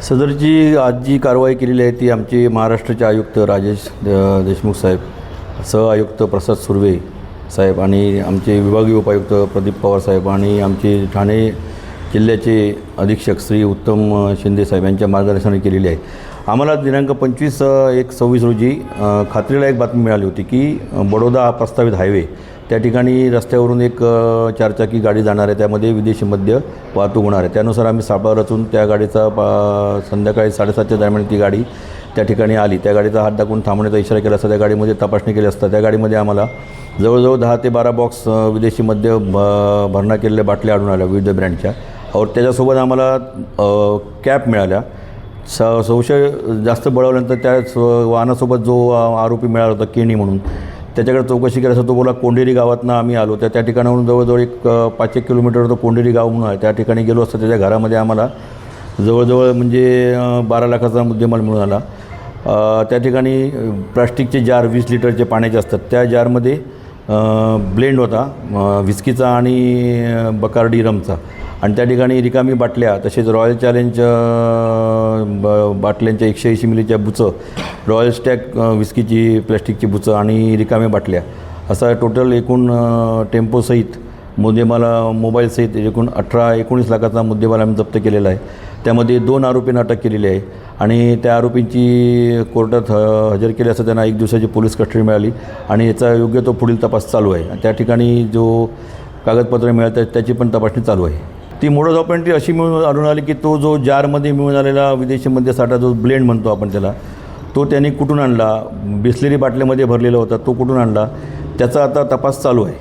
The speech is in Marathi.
सदरची आज जी कारवाई केलेली आहे ती आमचे महाराष्ट्राचे आयुक्त राजेश देशमुख साहेब, सहआयुक्त प्रसाद सुर्वे साहेब आणि आमचे विभागीय उपायुक्त प्रदीप पवार साहेब आणि आमचे ठाणे जिल्ह्याचे अधीक्षक श्री उत्तम शिंदे साहेब यांच्या मार्गदर्शनाने केलेली आहे. आम्हाला दिनांक 25/1/26 रोजी खात्रीलायक बातमी मिळाली होती की बडोदा हा प्रस्तावित हायवे त्या ठिकाणी रस्त्यावरून एक चारचाकी गाडी जाणार आहे, त्यामध्ये विदेशी मद्य वाहतूक होणार आहे. त्यानुसार आम्ही सापळा रचून त्या गाडीचा संध्याकाळी 7:30च्या दरम्यान ती गाडी त्या ठिकाणी आली. त्या गाडीचा हात दाखवून थांबण्याचा इशारा केला असता. त्या गाडीमध्ये तपासणी केली असता. त्या गाडीमध्ये आम्हाला जवळजवळ 10 ते 12 बॉक्स विदेशी मद्य भरणा केलेल्या बाटल्या आढळून आल्या विविध ब्रँडच्या. और त्याच्यासोबत आम्हाला कॅप मिळाल्या. संशय जास्त बळवल्यानंतर त्याच वाहनासोबत जो आरोपी मिळाला होता केणी म्हणून, त्याच्याकडे चौकशी केली असता. तो बोला कोंडेरी गावातनं आम्ही आलो. त्या ठिकाणाहून जवळजवळ एक 5-1 किलोमीटर तो कोंडेरी गाव म्हणून आहे. त्या ठिकाणी गेलो असता. त्याच्या घरामध्ये आम्हाला जवळजवळ म्हणजे 12 लाखाचा मुद्देमाल मिळून आला. त्या ठिकाणी प्लास्टिकचे जार 20 लिटरचे पाण्याचे असतात, त्या जारमध्ये ब्लेंड होता व्हिस्कीचा आणि बकार्डी रमचा. आणि त्या ठिकाणी रिकामी बाटल्या, तसेच रॉयल चॅलेंज बाटल्यांच्या 180 मिलीच्या बुचं, रॉयल स्टॅग व्हिस्कीची प्लॅस्टिकची बुचं आणि रिकाम्या बाटल्या, असा टोटल एकूण टेम्पोसहित मुद्देमाल मोबाईलसहित एकूण 18-19 लाखाचा मुद्देमाल आम्ही जप्त केलेला आहे. त्यामध्ये 2 आरोपींना अटक केलेली आहे आणि त्या आरोपींची कोर्टात हजर केली असता त्यांना 1 दिवसाची पोलीस कस्टडी मिळाली आणि याचा योग्य तो पुढील तपास चालू आहे. त्या ठिकाणी जो कागदपत्र मिळतात त्याची पण तपासणी चालू आहे. ती मोडस ऑपरेंडी अशी मिळून आढळून आली की तो जो जारमध्ये मिळून आलेला विदेशी मद्यसाठा जो ब्लेंड म्हणतो आपण त्याला, तो त्यांनी कुठून आणला, बिसलेरी बाटल्यामध्ये भरलेला होता, तो कुठून आणला, त्याचा आता तपास चालू आहे.